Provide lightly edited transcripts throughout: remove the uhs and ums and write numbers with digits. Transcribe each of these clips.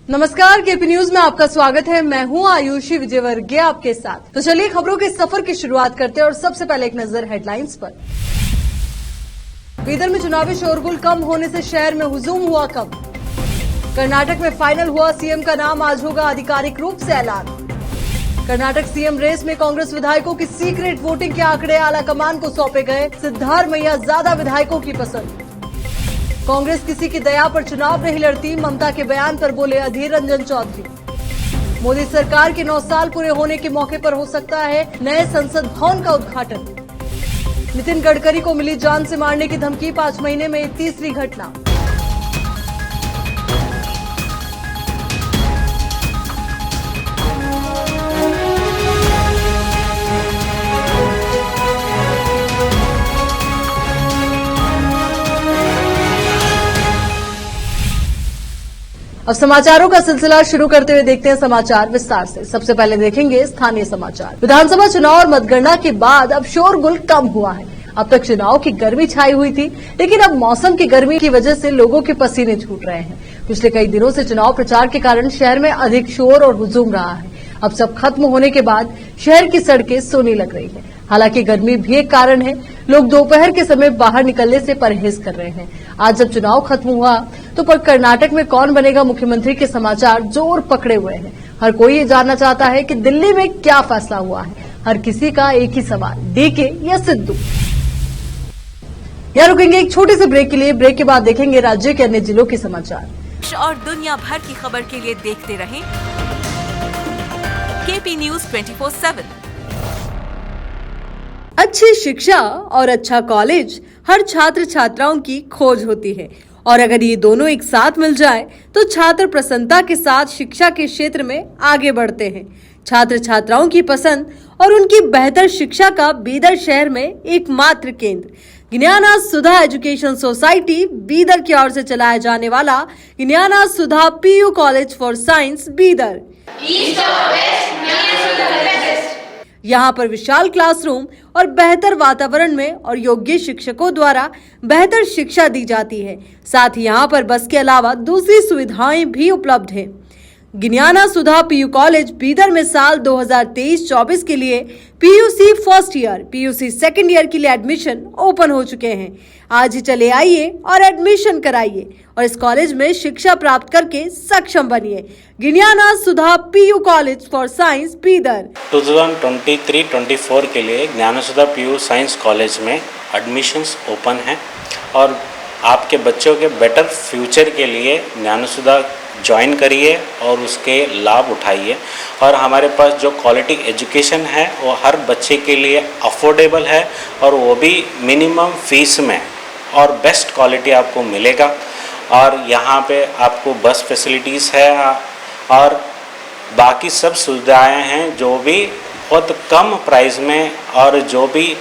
नमस्कार, KP news में आपका स्वागत है। मैं हूं आयुषी विजयवर्गीय आपके साथ। तो चलिए खबरों के सफर की शुरुआत करते हैं और सबसे पहले एक नजर हेडलाइंस पर। बीदर में चुनावी शोरगुल कम होने से शहर में हुजूम हुआ कम। कर्नाटक में फाइनल हुआ, सीएम का नाम आज होगा आधिकारिक रूप से ऐलान। कर्नाटक सीएम रेस में कांग्रेस विधायकों की सीक्रेट वोटिंग के आंकड़े आलाकमान को सौंपे गए। सिद्धारमैया ज्यादा विधायकों की पसंद। कांग्रेस किसी की दया पर चुनाव नहीं लड़ती, ममता के बयान पर बोले अधीर रंजन चौधरी। मोदी सरकार के 9 साल पूरे होने के मौके पर हो सकता है नए संसद भवन का उद्घाटन। नितिन गडकरी को मिली जान से मारने की धमकी, 5 महीने में तीसरी घटना। अब समाचारों का सिलसिला शुरू करते हुए देखते हैं समाचार विस्तार से। सबसे पहले देखेंगे स्थानीय समाचार। विधानसभा चुनाव और मतगणना के बाद अब शोरगुल कम हुआ है। अब तक चुनाव की गर्मी छाई हुई थी, लेकिन अब मौसम की गर्मी की वजह से लोगों के पसीने छूट रहे हैं। पिछले कई दिनों से चुनाव प्रचार के कारण शहर में अधिक शोर और हुजूम रहा है। अब सब खत्म होने के बाद शहर की सड़कें सोनी लग रही है। हालांकि गर्मी भी एक कारण है। लोग दोपहर के समय बाहर निकलने से परहेज कर रहे हैं। आज जब चुनाव खत्म हुआ तो पर कर्नाटक में कौन बनेगा मुख्यमंत्री के समाचार जोर पकड़े हुए हैं। हर कोई ये जानना चाहता है कि दिल्ली में क्या फैसला हुआ है। हर किसी का एक ही सवाल, डीके या सिद्धू। यहाँ रुकेंगे एक छोटे से ब्रेक के लिए। ब्रेक के बाद देखेंगे राज्य के अन्य जिलों के समाचार और दुनिया भर की खबर के लिए देखते रहें केपी न्यूज 24/7। अच्छी शिक्षा और अच्छा कॉलेज हर छात्र छात्राओं की खोज होती है, और अगर ये दोनों एक साथ मिल जाए तो छात्र प्रसन्नता के साथ शिक्षा के क्षेत्र में आगे बढ़ते हैं। छात्र छात्राओं की पसंद और उनकी बेहतर शिक्षा का बीदर शहर में एकमात्र केंद्र ज्ञाना सुधा एजुकेशन सोसाइटी बीदर की ओर से चलाया जाने वाला Gnana Sudha PU college for science Bidar. यहाँ पर विशाल क्लासरूम और बेहतर वातावरण में और योग्य शिक्षकों द्वारा बेहतर शिक्षा दी जाती है। साथ ही यहाँ पर बस के अलावा दूसरी सुविधाएं भी उपलब्ध हैं। ज्ञाना सुधा पीयू कॉलेज बीदर में साल 2023-24 के लिए PUC first year, PUC second year के लिए एडमिशन ओपन हो चुके हैं। आज ही चले आइए और एडमिशन कराइए और इस कॉलेज में शिक्षा प्राप्त करके सक्षम बनिए। Gnana Sudha PU college for science Bidar. 2023-24 के लिए Gnana Sudha PU science college में एडमिशन्स ओपन हैं और आपके बच्चों के बेटर फ्यूचर के लिए ज्ञाना सुधा ज्वाइन करिए और उसके लाभ उठाइए। और हमारे पास जो क्वालिटी एजुकेशन है वो हर बच्चे के लिए अफोर्डेबल है और वो भी मिनिमम फीस में और बेस्ट क्वालिटी आपको मिलेगा। और यहाँ पे आपको बस फैसिलिटीज़ है और बाकी सब सुविधाएं हैं जो भी बहुत कम प्राइस में और जो भी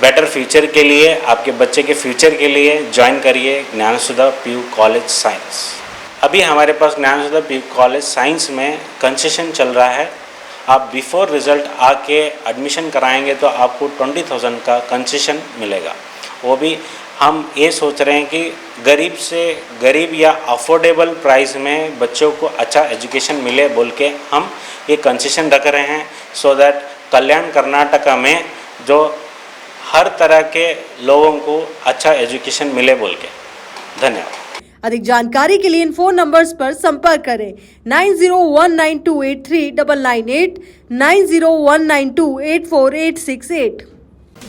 बेटर फ्यूचर के लिए आपके बच्चे के फ्यूचर के लिए ज्वाइन करिए ज्ञाना सुधा पीयू कॉलेज साइंस। अभी हमारे पास ज्ञाना सुधा पीयू कॉलेज साइंस में कंसेशन चल रहा है। आप बिफोर रिजल्ट आके एडमिशन कराएंगे तो आपको 20,000 का कंसेशन मिलेगा। वो भी हम ये सोच रहे हैं कि गरीब से गरीब या अफोर्डेबल प्राइस में बच्चों को अच्छा एजुकेशन मिले बोल के हम ये कंसेशन रख रहे हैं, सो दैट कल्याण कर्नाटका में जो हर तरह के लोगों को अच्छा एजुकेशन मिले बोल के। धन्यवाद। अधिक जानकारी के लिए इन फोन नंबर्स पर संपर्क करें 9019283998, 9019284868।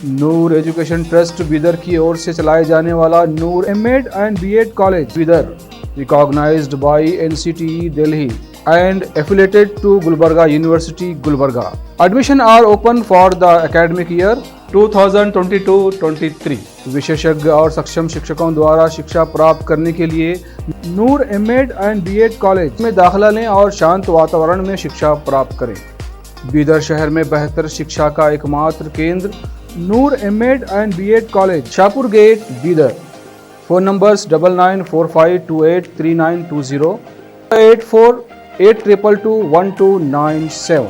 नूर एजुकेशन ट्रस्ट बीदर की ओर से चलाए जाने वाला Noor MEd and BEd college Bidar, recognised by NCTE Delhi and affiliated to Gulbarga University, Gulbarga. Admission are open for the academic year 2022-23. विशेषज्ञ और सक्षम शिक्षकों द्वारा शिक्षा प्राप्त करने के लिए नूर एमएड एंड बीएड कॉलेज में दाखिला लें और शांत वातावरण में शिक्षा प्राप्त करें। बीदर शहर में बेहतर शिक्षा का एकमात्र केंद्र Noor MEd and BEd college, Shahpur gate, Bidar. Phone numbers 9945283920, 8482221297।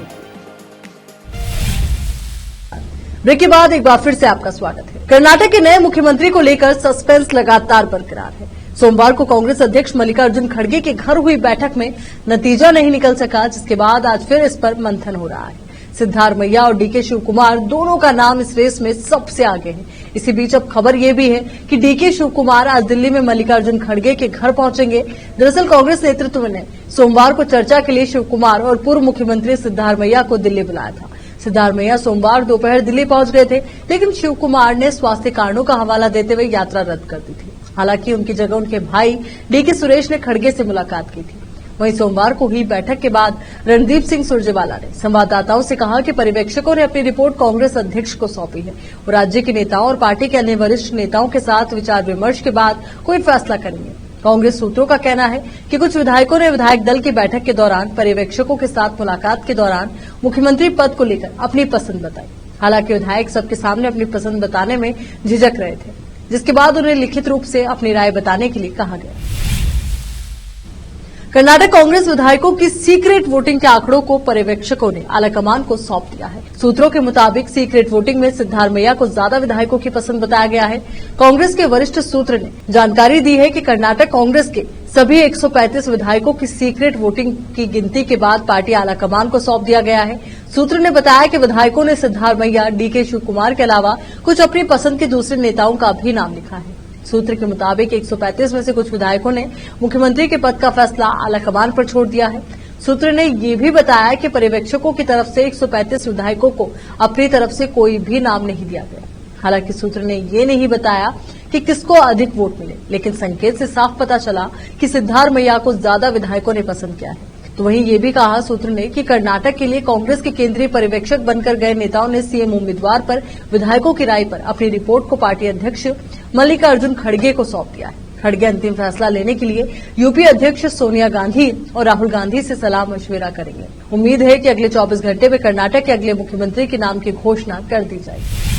Break के बाद एक बार फिर से आपका स्वागत है। कर्नाटक के नए मुख्यमंत्री को लेकर सस्पेंस लगातार बरकरार है। सोमवार को कांग्रेस अध्यक्ष मल्लिकार्जुन खड़गे के घर हुई बैठक में नतीजा नहीं निकल सका, जिसके बाद आज फिर इस पर मंथन हो रहा है। सिद्धारमैया और डीके शिव कुमार दोनों का नाम इस रेस में सबसे आगे है। इसी बीच अब खबर यह भी है कि डीके शिव कुमार आज दिल्ली में मल्लिकार्जुन खड़गे के घर पहुंचेंगे। दरअसल कांग्रेस नेतृत्व ने सोमवार को चर्चा के लिए शिव कुमार और पूर्व मुख्यमंत्री सिद्धारमैया को दिल्ली बुलाया था। सिद्धारमैया सोमवार दोपहर दिल्ली पहुंच गए थे, लेकिन शिव कुमार ने स्वास्थ्य कारणों का हवाला देते हुए यात्रा रद्द कर दी थी। हालांकि उनकी जगह उनके भाई डीके सुरेश ने खड़गे से मुलाकात की थी। वहीं सोमवार को हुई बैठक के बाद रणदीप सिंह सुरजेवाला ने संवाददाताओं से कहा कि पर्यवेक्षकों ने अपनी रिपोर्ट कांग्रेस अध्यक्ष को सौंपी है। वो राज्य के नेताओं और पार्टी के अन्य वरिष्ठ नेताओं के साथ विचार विमर्श के बाद कोई फैसला करेंगे। कांग्रेस सूत्रों का कहना है कि कुछ विधायकों ने विधायक दल की बैठक के दौरान पर्यवेक्षकों के साथ मुलाकात के दौरान मुख्यमंत्री पद को लेकर अपनी पसंद बताई। हालांकि विधायक सबके सामने अपनी पसंद बताने में झिझक रहे थे, जिसके बाद उन्हें लिखित रूप से अपनी राय बताने के लिए कहा गया। कर्नाटक कांग्रेस विधायकों की सीक्रेट वोटिंग के आंकड़ों को पर्यवेक्षकों ने आलाकमान को सौंप दिया है। सूत्रों के मुताबिक सीक्रेट वोटिंग में सिद्धारमैया को ज्यादा विधायकों की पसंद बताया गया है। कांग्रेस के वरिष्ठ सूत्र ने जानकारी दी है कि कर्नाटक कांग्रेस के सभी 135 विधायकों की सीक्रेट वोटिंग की गिनती के बाद पार्टी आलाकमान को सौंप दिया गया है। सूत्र ने बताया कि विधायकों ने सिद्धारमैया, डीके शिव कुमार के अलावा कुछ अपनी पसंद के दूसरे नेताओं का भी नाम लिखा है। सूत्र के मुताबिक 135 में से कुछ विधायकों ने मुख्यमंत्री के पद का फैसला आलाकमान पर छोड़ दिया है। सूत्र ने ये भी बताया कि पर्यवेक्षकों की तरफ से 135 विधायकों को अपनी तरफ से कोई भी नाम नहीं दिया गया। हालांकि सूत्र ने ये नहीं बताया कि किसको अधिक वोट मिले, लेकिन संकेत से साफ पता चला कि सिद्धारमैया को ज्यादा विधायकों ने पसंद किया है। तो वहीं ये भी कहा सूत्र ने कि कर्नाटक के लिए कांग्रेस के केंद्रीय पर्यवेक्षक बनकर गए नेताओं ने सीएम उम्मीदवार पर विधायकों की राय पर अपनी रिपोर्ट को पार्टी अध्यक्ष मल्लिकार्जुन खड़गे को सौंप दिया है। खड़गे अंतिम फैसला लेने के लिए यूपी अध्यक्ष सोनिया गांधी और राहुल गांधी से सलाह मशविरा करेंगे। उम्मीद है कि अगले 24 घंटे में कर्नाटक के अगले मुख्यमंत्री के नाम की घोषणा कर दी जाएगी।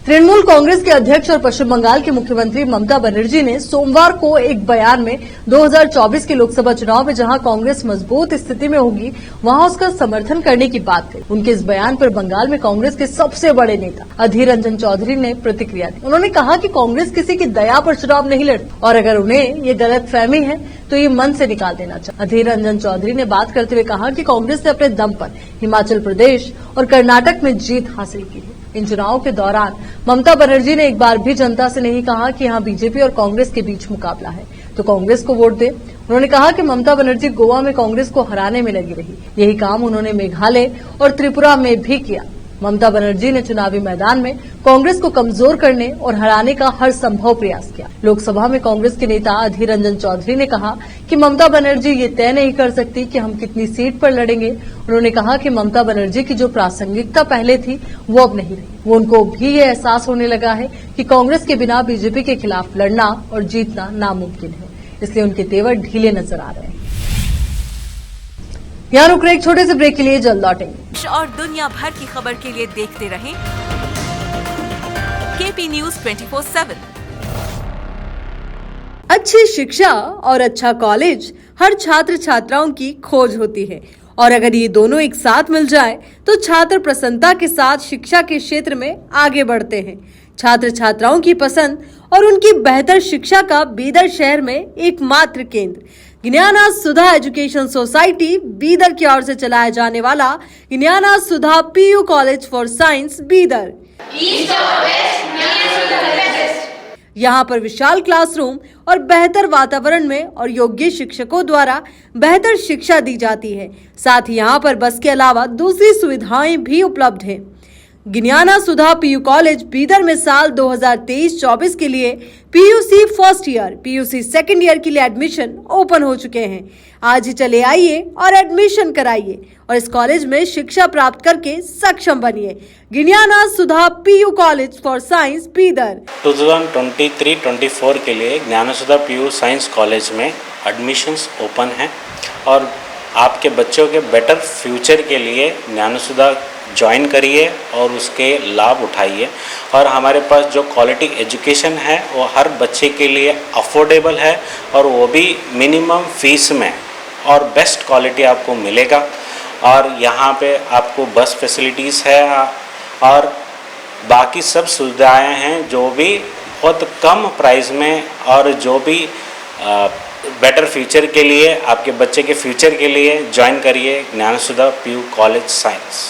तृणमूल कांग्रेस के अध्यक्ष और पश्चिम बंगाल की मुख्यमंत्री ममता बनर्जी ने सोमवार को एक बयान में 2024 के लोकसभा चुनाव में जहां कांग्रेस मजबूत स्थिति में होगी, वहां उसका समर्थन करने की बात कही। उनके इस बयान पर बंगाल में कांग्रेस के सबसे बड़े नेता अधीर रंजन चौधरी ने प्रतिक्रिया दी। उन्होंने कहा कि कांग्रेस किसी की दया पर चुनाव नहीं लड़ती और अगर उन्हें ये गलतफहमी है तो ये मन से निकाल देना चाहिए। अधीर रंजन चौधरी ने बात करते हुए कहा कि कांग्रेस ने अपने दम पर हिमाचल प्रदेश और कर्नाटक में जीत हासिल की है। इन चुनावों के दौरान ममता बनर्जी ने एक बार भी जनता से नहीं कहा कि यहाँ बीजेपी और कांग्रेस के बीच मुकाबला है तो कांग्रेस को वोट दे। उन्होंने कहा कि ममता बनर्जी गोवा में कांग्रेस को हराने में लगी रही, यही काम उन्होंने मेघालय और त्रिपुरा में भी किया। ममता बनर्जी ने चुनावी मैदान में कांग्रेस को कमजोर करने और हराने का हर संभव प्रयास किया। लोकसभा में कांग्रेस के नेता अधीर रंजन चौधरी ने कहा कि ममता बनर्जी ये तय नहीं कर सकती कि हम कितनी सीट पर लड़ेंगे। उन्होंने कहा कि ममता बनर्जी की जो प्रासंगिकता पहले थी वो अब नहीं रही। वो उनको भी ये एहसास होने लगा है कि कांग्रेस के बिना बीजेपी के खिलाफ लड़ना और जीतना नामुमकिन है, इसलिए उनके तेवर ढीले नजर आ रहे हैं। यहाँ रुक रहे एक छोटे से ब्रेक के लिए, जल्द लौटेंगे। और दुनिया भर की खबर के लिए देखते रहें केपी न्यूज 24/7। अच्छी शिक्षा और अच्छा कॉलेज हर छात्र छात्राओं की खोज होती है और अगर ये दोनों एक साथ मिल जाए तो छात्र प्रसन्नता के साथ शिक्षा के क्षेत्र में आगे बढ़ते हैं। छात्र छात्राओं की पसंद और उनकी बेहतर शिक्षा का बीदर शहर में एकमात्र केंद्र ज्ञाना सुधा एजुकेशन सोसाइटी बीदर की ओर से चलाया जाने वाला Gnana Sudha PU college for science Bidar. यहाँ पर विशाल क्लासरूम और बेहतर वातावरण में और योग्य शिक्षकों द्वारा बेहतर शिक्षा दी जाती है। साथ ही यहाँ पर बस के अलावा दूसरी सुविधाएं भी उपलब्ध हैं। ज्ञाना सुधा पीयू कॉलेज बीदर में साल 2023-24 के लिए PUC first year, PUC second year के लिए एडमिशन ओपन हो चुके हैं। आज ही चले आइए और एडमिशन कराइए और इस कॉलेज में शिक्षा प्राप्त करके सक्षम बनिए। Gnana Sudha PU college for science Bidar. 2023-24 के लिए Gnana Sudha PU science college में एडमिशन्स ओपन हैं और आपके बच्चों के बेटर फ्यूचर के लिए ज्ञाना सुधा ज्वाइन करिए और उसके लाभ उठाइए। और हमारे पास जो क्वालिटी एजुकेशन है वो हर बच्चे के लिए अफोर्डेबल है और वो भी मिनिमम फीस में और बेस्ट क्वालिटी आपको मिलेगा। और यहाँ पे आपको बस फैसिलिटीज़ है और बाकी सब सुविधाएं हैं जो भी बहुत कम प्राइस में और जो भी बेटर फ्यूचर के लिए, आपके बच्चे के फ्यूचर के लिए ज्वाइन करिए ज्ञानसुधा पीयू कॉलेज साइंस।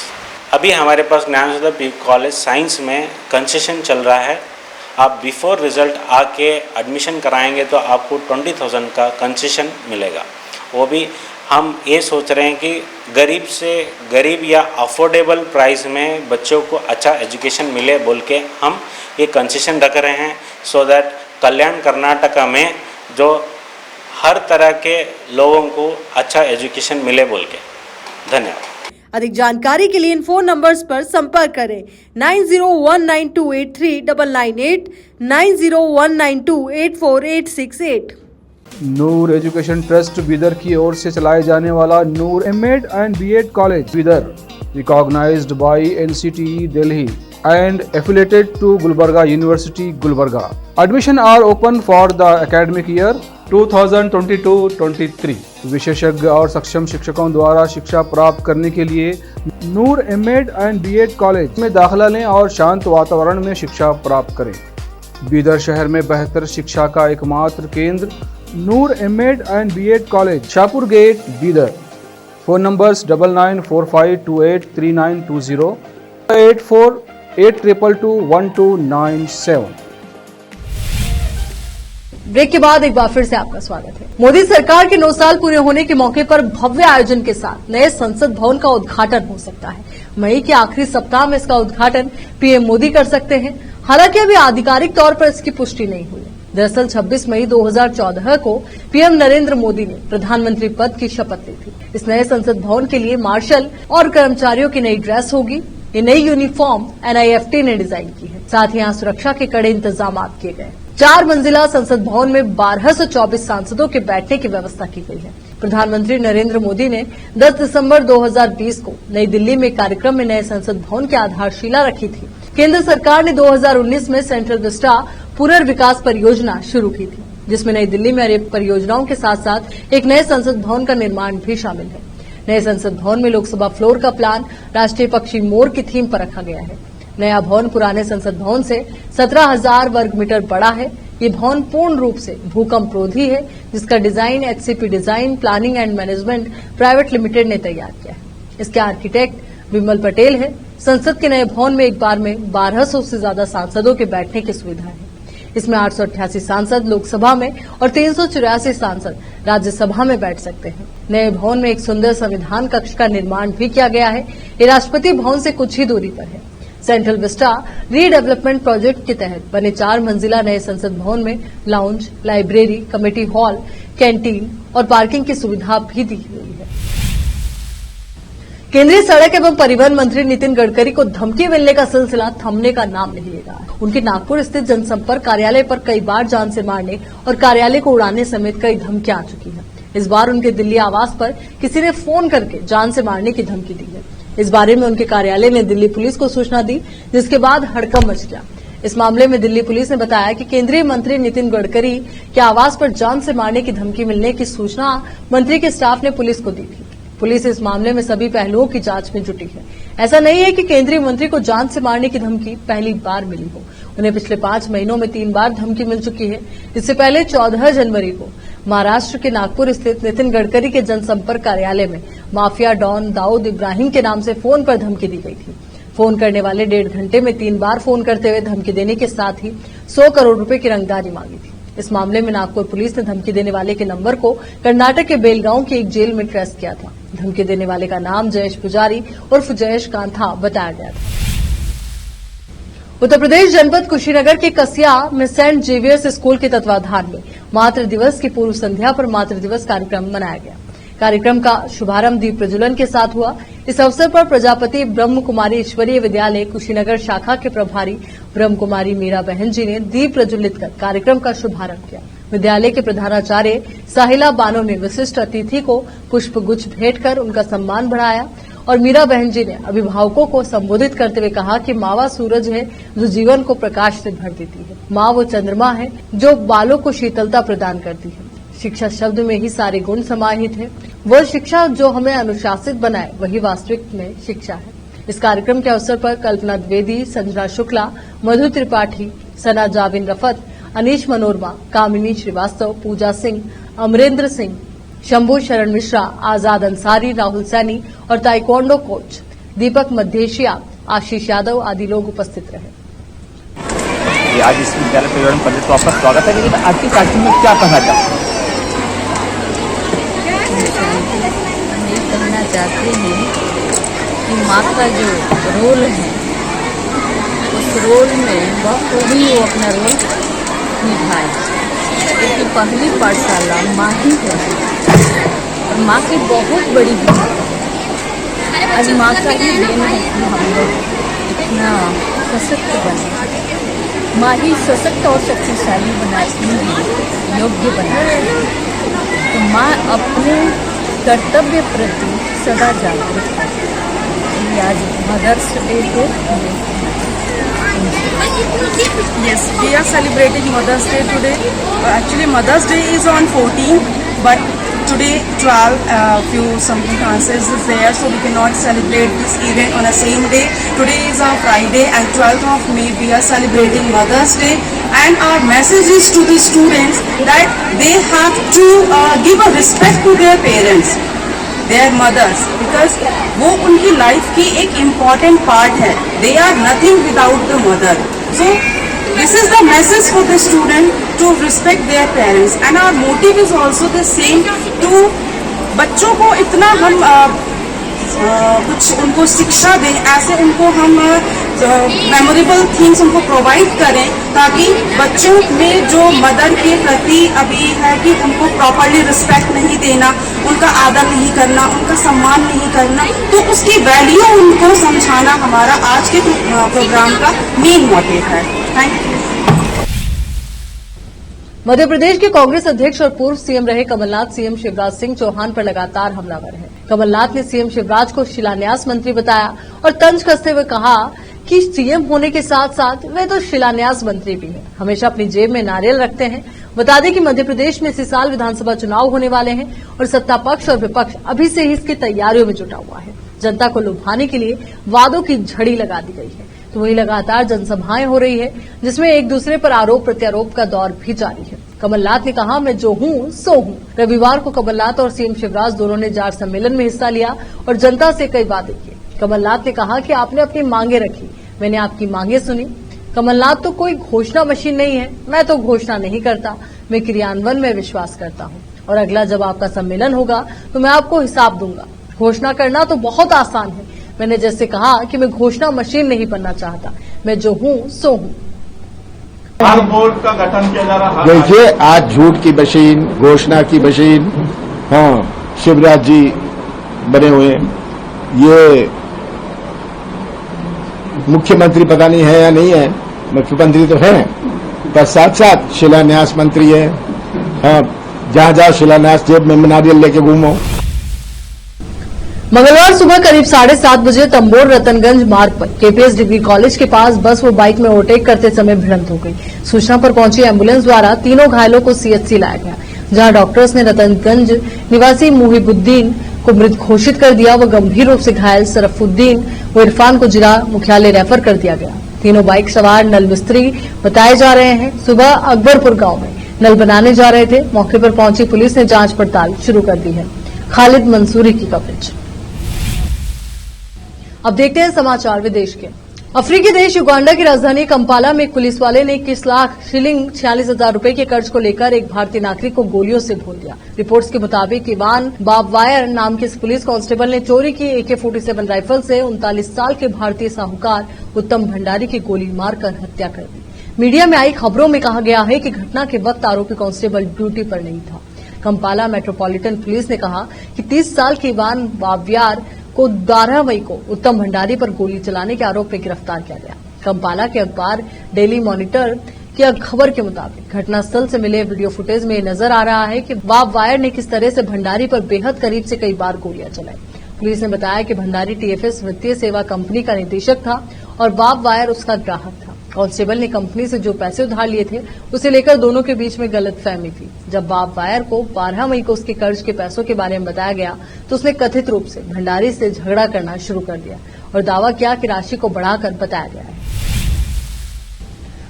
अभी हमारे पास ज्ञानसुधा पीयू कॉलेज साइंस में कंसेशन चल रहा है। आप बिफोर रिजल्ट आके एडमिशन कराएंगे तो आपको 20,000 का कंसेशन मिलेगा। वो भी हम ये सोच रहे हैं कि गरीब से गरीब या अफोर्डेबल प्राइस में बच्चों को अच्छा एजुकेशन मिले बोल के हम ये कंसेशन रख रहे हैं, सो दैट कल्याण कर्नाटका में जो हर तरह के लोगों को अच्छा एजुकेशन मिले बोल के। धन्यवाद। अधिक जानकारी के लिए इन फोन नंबर्स पर संपर्क करें 9019283998, 9019284868। नूर एजुकेशन ट्रस्ट बीदर की ओर से चलाए जाने वाला Noor MEd and BEd college Bidar, recognised by NCTE Delhi and affiliated to Gulbarga University, Gulbarga. Admission are open for the academic year 2022-23. विशेषज्ञ और सक्षम शिक्षकों द्वारा शिक्षा प्राप्त करने के लिए नूर एमएड एंड बीएड कॉलेज में दाखिला लें और शांत वातावरण में शिक्षा प्राप्त करें। बीदर शहर में बेहतर शिक्षा का एकमात्र केंद्र Noor MEd and BEd college, Shahpur gate, Bidar. Phone numbers 9945283920, 8482221297। Break के बाद एक बार फिर से आपका स्वागत है। मोदी सरकार के 9 साल पूरे होने के मौके पर भव्य आयोजन के साथ नए संसद भवन का उद्घाटन हो सकता है। मई के आखिरी सप्ताह में इसका उद्घाटन पीएम मोदी कर सकते हैं। हालांकि अभी आधिकारिक तौर पर इसकी पुष्टि नहीं हुई। दरअसल 26 मई 2014 को पीएम नरेंद्र मोदी ने प्रधानमंत्री पद की शपथ ली थी। इस नए संसद भवन के लिए मार्शल और कर्मचारियों की नई ड्रेस होगी। ये नई यूनिफॉर्म NIFT ने डिजाइन की है। साथ ही यहाँ सुरक्षा के कड़े इंतजाम किए गए। 4 मंजिला संसद भवन में 1224 सांसदों के बैठने की व्यवस्था की गई है। प्रधानमंत्री नरेंद्र मोदी ने 10 दिसंबर 2020 को नई दिल्ली में कार्यक्रम में नए संसद भवन की आधारशिला रखी थी। केंद्र सरकार ने 2019 में सेंट्रल विस्टा पुनर्विकास परियोजना शुरू की थी, जिसमें नई दिल्ली में अनेक परियोजनाओं के साथ साथ एक नए संसद भवन का निर्माण भी शामिल है। नए संसद भवन में लोकसभा फ्लोर का प्लान राष्ट्रीय पक्षी मोर की थीम पर रखा गया है। नया भवन पुराने संसद भवन से 17,000 वर्ग मीटर बड़ा है। ये भवन पूर्ण रूप से भूकंपरोधी है, जिसका design HCP design planning and management private limited ने तैयार किया है। इसके आर्किटेक्ट विमल पटेल है। संसद के नए भवन में एक बार में 1200 से ज्यादा सांसदों के बैठने की सुविधा है। इसमें 888 सांसद लोकसभा में और 384 सांसद राज्यसभा में बैठ सकते हैं। नए भवन में एक सुंदर संविधान कक्ष का निर्माण भी किया गया है। ये राष्ट्रपति भवन से कुछ ही दूरी पर है। सेंट्रल विस्टा रीडेवलपमेंट प्रोजेक्ट के तहत बने 4 मंजिला नए संसद भवन में lounge, library, committee hall, canteen और पार्किंग की सुविधा भी दी हुई है। केंद्रीय सड़क एवं परिवहन मंत्री नितिन गडकरी को धमकी मिलने का सिलसिला थमने का नाम नहीं लेगा। उनके नागपुर स्थित जनसंपर्क कार्यालय पर कई बार जान से मारने और कार्यालय को उड़ाने समेत कई धमकियां आ चुकी हैं। इस बार उनके दिल्ली आवास पर किसी ने फोन करके जान से मारने की धमकी दी है। इस बारे में उनके कार्यालय ने दिल्ली पुलिस को सूचना दी, जिसके बाद हड़कंप मच गया। इस मामले में दिल्ली पुलिस ने बताया कि केंद्रीय मंत्री नितिन गडकरी के आवास पर जान से मारने की धमकी मिलने की सूचना मंत्री के स्टाफ ने पुलिस को दी थी। पुलिस इस मामले में सभी पहलुओं की जांच में जुटी है। ऐसा नहीं है कि केंद्रीय मंत्री को जान से मारने की धमकी पहली बार मिली हो। उन्हें पिछले 5 महीनों में 3 बार धमकी मिल चुकी है। इससे पहले 14 जनवरी को महाराष्ट्र के नागपुर स्थित नितिन गडकरी के जनसंपर्क कार्यालय में माफिया डॉन दाऊद इब्राहिम के नाम से फोन पर धमकी दी गई थी। फोन करने वाले 1.5 घंटे में 3 बार फोन करते हुए धमकी देने के साथ ही 100 करोड़ रुपए की रंगदारी मांगी थी। इस मामले में नागपुर पुलिस ने धमकी देने वाले के नंबर को कर्नाटक के बेलगांव की एक जेल में ट्रेस किया था। धमकी देने वाले का नाम जयेश पुजारी उर्फ जयेश कांथा बताया गया था। उत्तर प्रदेश जनपद कुशीनगर के कसिया में सेंट जेवियर्स स्कूल के तत्वाधान में मातृ दिवस की पूर्व संध्या पर मातृ दिवस कार्यक्रम मनाया गया। कार्यक्रम का शुभारंभ दीप प्रज्वलन के साथ हुआ। इस अवसर पर प्रजापति ब्रह्म कुमारी ईश्वरीय विद्यालय कुशीनगर शाखा के प्रभारी ब्रह्म कुमारी मीरा बहन जी ने दीप प्रज्वलित कर कार्यक्रम का शुभारंभ किया। विद्यालय के प्रधानाचार्य साहिला बानो ने विशिष्ट अतिथि को पुष्प गुच्छ भेंट कर उनका सम्मान बढ़ाया और मीरा बहन जी ने अभिभावकों को संबोधित करते हुए कहा कि माँ वो सूरज है जो जीवन को प्रकाश से भर देती है। माँ वो चंद्रमा है जो बालों को शीतलता प्रदान करती है। शिक्षा शब्द में ही सारे गुण समाहित है। वह शिक्षा जो हमें अनुशासित बनाए वही वास्तविक में शिक्षा है। इस कार्यक्रम के अवसर पर कल्पना द्विवेदी, संजना शुक्ला, मधु त्रिपाठी, सना जाबिन रफत, अनीश मनोरमा, कामिनी श्रीवास्तव, पूजा सिंह, अमरेंद्र सिंह, शंभू शरण मिश्रा, आजाद अंसारी, राहुल सैनी और ताइक्वांडो कोच दीपक मध्येशिया, आशीष यादव आदि लोग उपस्थित रहे। आज इस विद्यालय परिवार में पहले तो आपका स्वागत है, लेकिन आज के कार्यक्रम में क्या कहना चाहते हैं? हम ये कहना चाहते हैं कि माँ का जो रोल है उस रोल में बखूबी वो अपना रोल निभाए, क्योंकि पहली पाठशाला माँ ही है और माँ की बहुत बड़ी भूमिका। आज माँ का ही देन है कि हम लोग इतना सशक्त बने, माँ ही सशक्त और शक्तिशाली बनाती है, योग्य बनाती है। तो माँ अपने कर्तव्य प्रति सदा जागरूक है। ये आज मदर्स डे को Yes, we are celebrating Mother's Day today. Actually, Mother's Day is on 14th, but today 12 few circumstances is there, so we cannot celebrate this event on the same day. Today is our Friday, and 12th of May we are celebrating Mother's Day. And our message is to the students that they have to give a respect to their parents, their mothers, because वो उनकी life की एक important part है. They are nothing without the mother. So this is the message for the student to respect their parents, and our motive is also the same to बच्चों को इतना हम कुछ उनको शिक्षा दें, ऐसे उनको हम मेमोरेबल थिंग्स उनको प्रोवाइड करें, ताकि बच्चों में जो मदर के प्रति अभी है कि उनको प्रॉपरली रिस्पेक्ट नहीं देना, उनका आदर नहीं करना, उनका सम्मान नहीं करना, तो उसकी वैल्यू उनको समझाना हमारा आज के प्रोग्राम का मेन मोटिव है. Thank you. मध्य प्रदेश के कांग्रेस अध्यक्ष और पूर्व सीएम रहे कमलनाथ सीएम शिवराज सिंह चौहान पर लगातार हमलावर हैं। कमलनाथ ने सीएम शिवराज को शिलान्यास मंत्री बताया और तंज कसते हुए कहा कि सीएम होने के साथ साथ वे तो शिलान्यास मंत्री भी हैं, हमेशा अपनी जेब में नारियल रखते हैं। बता दें कि मध्य प्रदेश में इसी साल विधानसभा चुनाव होने वाले हैं और सत्ता पक्ष और विपक्ष अभी से ही इसकी तैयारियों में जुटा हुआ है। जनता को लुभाने के लिए वादों की झड़ी लगा दी गई है, तो वहीं लगातार जनसभाएं हो रही है, जिसमें एक दूसरे पर आरोप प्रत्यारोप का दौर भी जारी है। कमलनाथ ने कहा, मैं जो हूं सो हूं। रविवार को कमलनाथ और सीएम शिवराज दोनों ने जार सम्मेलन में हिस्सा लिया और जनता से कई वादे किए। कमलनाथ ने कहा कि आपने अपनी मांगे रखी, मैंने आपकी मांगे सुनी। कमलनाथ तो कोई घोषणा मशीन नहीं है, मैं तो घोषणा नहीं करता, मैं क्रियान्वयन में विश्वास करता हूं और अगला जब आपका सम्मेलन होगा तो मैं आपको हिसाब दूंगा। घोषणा करना तो बहुत आसान है, मैंने जैसे कहा कि मैं घोषणा मशीन नहीं बनना चाहता, मैं जो हूं सो हूं। बोर्ड का गठन किया जा रहा है। देखिए, आज झूठ की मशीन, घोषणा की मशीन, हाँ शिवराज जी बने हुए हैं, ये मुख्यमंत्री पता नहीं है या नहीं है, मुख्यमंत्री तो है पर साथ साथ शिलान्यास मंत्री है। हाँ, जहां जहां शिलान्यास जेब में नारियल लेके घूमो। मंगलवार सुबह करीब 7:30 बजे तंबोर रतनगंज मार्ग पर केपीएस डिग्री कॉलेज के पास बस व बाइक में ओवरटेक करते समय भिड़ंत हो गई। सूचना पर पहुंची एम्बुलेंस द्वारा तीनों घायलों को सीएचसी लाया गया, जहां डॉक्टर्स ने रतनगंज निवासी मुहिबुद्दीन को मृत घोषित कर दिया व गंभीर रूप से घायल सरफुद्दीन व इरफान को जिला मुख्यालय रेफर कर दिया गया। तीनों बाइक सवार नल मिस्त्री बताए जा रहे हैं। सुबह अकबरपुर गांव में नल बनाने जा रहे थे। मौके पर पहुंची पुलिस ने जांच पड़ताल शुरू कर दी है। खालिद मंसूरी की कवरेज। अब देखते हैं समाचार विदेश के। अफ्रीकी देश युगांडा की राजधानी कंपाला में एक पुलिस वाले ने 21 लाख शिलिंग 46,000 रुपए के कर्ज को लेकर एक भारतीय नागरिक को गोलियों से भून दिया। रिपोर्ट्स के मुताबिक इवान बाबवायर नाम के इस पुलिस कांस्टेबल ने चोरी की AK-47 राइफल से 39 साल के भारतीय साहूकार उत्तम भंडारी की गोली मारकर हत्या कर दी। मीडिया में आई खबरों में कहा गया है कि घटना के वक्त आरोपी कांस्टेबल ड्यूटी पर नहीं था। कंपाला मेट्रोपॉलिटन पुलिस ने कहा कि 30 साल के इवान बाबवायर को 12 मई को उत्तम भंडारी पर गोली चलाने के आरोप में गिरफ्तार किया गया। कंपाला के अखबार डेली मॉनिटर की खबर के मुताबिक घटनास्थल से मिले वीडियो फुटेज में नजर आ रहा है कि बाबवायर ने किस तरह से भंडारी पर बेहद करीब से कई बार गोलियां चलाई। पुलिस ने बताया कि भंडारी TFS वित्तीय सेवा कंपनी का निदेशक था और बाबवायर उसका ग्राहक था। कांस्टेबल ने कंपनी से जो पैसे उधार लिए थे उसे लेकर दोनों के बीच में गलतफहमी थी। जब बाबवायर को 12 मई को उसके कर्ज के पैसों के बारे में बताया गया तो उसने कथित रूप से भंडारी से झगड़ा करना शुरू कर दिया और दावा किया कि राशि को बढ़ाकर बताया गया है।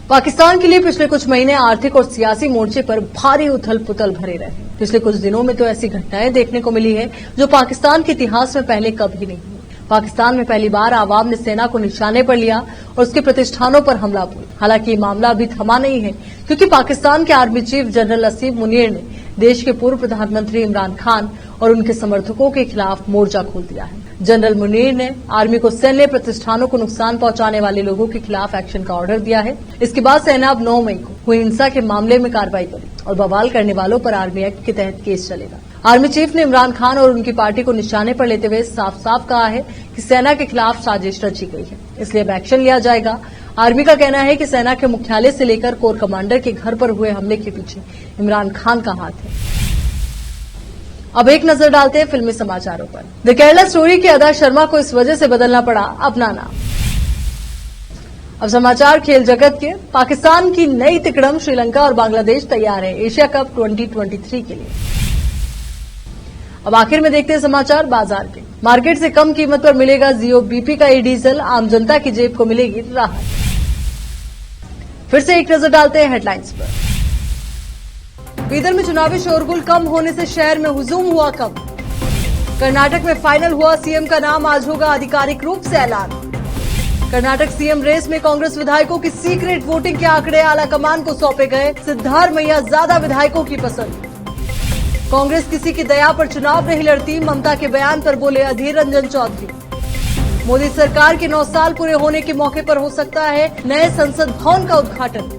पाकिस्तान के लिए पिछले कुछ महीने आर्थिक और सियासी मोर्चे पर भारी उथल पुथल भरे रहे। पिछले कुछ दिनों में तो ऐसी घटनाएं देखने को मिली है जो पाकिस्तान के इतिहास में पहले कभी नहीं हुई। पाकिस्तान में पहली बार आवाम ने सेना को निशाने पर लिया और उसके प्रतिष्ठानों पर हमला हुआ। हालांकि ये मामला अभी थमा नहीं है, क्योंकि पाकिस्तान के आर्मी चीफ जनरल असीम मुनीर ने देश के पूर्व प्रधानमंत्री इमरान खान और उनके समर्थकों के खिलाफ मोर्चा खोल दिया है। जनरल मुनीर ने आर्मी को सैन्य प्रतिष्ठानों को नुकसान पहुंचाने वाले लोगों के खिलाफ एक्शन का ऑर्डर दिया है। इसके बाद सेना अब 9 मई को हुई हिंसा के मामले में कार्रवाई करेगी और बवाल करने वालों पर आर्मी एक्ट के तहत केस चलेगा। आर्मी चीफ ने इमरान खान और उनकी पार्टी को निशाने पर लेते हुए साफ साफ कहा है कि सेना के खिलाफ साजिश रची गई है, इसलिए अब एक्शन लिया जाएगा। आर्मी का कहना है कि सेना के मुख्यालय से लेकर कोर कमांडर के घर पर हुए हमले के पीछे इमरान खान का हाथ है। अब एक नजर डालते हैं फिल्मी समाचारों पर। द केरला स्टोरी की अदा शर्मा को इस वजह से बदलना पड़ा अपना नाम। अब समाचार खेल जगत के। पाकिस्तान की नई तिकड़म श्रीलंका और बांग्लादेश तैयार है एशिया कप 2023 के लिए। अब आखिर में देखते हैं समाचार बाजार के। मार्केट से कम कीमत पर मिलेगा जियो बीपी का ई डीजल, आम जनता की जेब को मिलेगी राहत। फिर से एक नजर डालते हैं हेडलाइंस पर। बीदर में चुनावी शोरगुल कम होने से शहर में हुजूम हुआ कम। कर्नाटक में फाइनल हुआ, सीएम का नाम आज होगा आधिकारिक रूप से ऐलान। कर्नाटक सीएम रेस में कांग्रेस विधायकों की सीक्रेट वोटिंग के आंकड़े आला कमान को सौंपे गए। सिद्धारमैया ज्यादा विधायकों की पसंद। कांग्रेस किसी की दया पर चुनाव नहीं लड़ती, ममता के बयान पर बोले अधीर रंजन चौधरी। मोदी सरकार के 9 साल पूरे होने के मौके पर हो सकता है नए संसद भवन का उद्घाटन।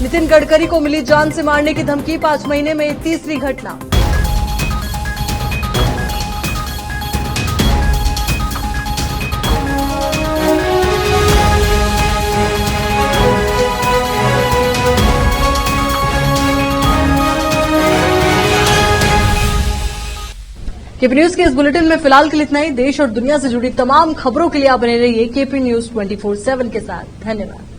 नितिन गडकरी को मिली जान से मारने की धमकी, 5 महीने में तीसरी घटना। केपी न्यूज के इस बुलेटिन में फिलहाल के लिए इतना ही। देश और दुनिया से जुड़ी तमाम खबरों के लिए आप बने रहिए केपी न्यूज 24/7 के साथ। धन्यवाद।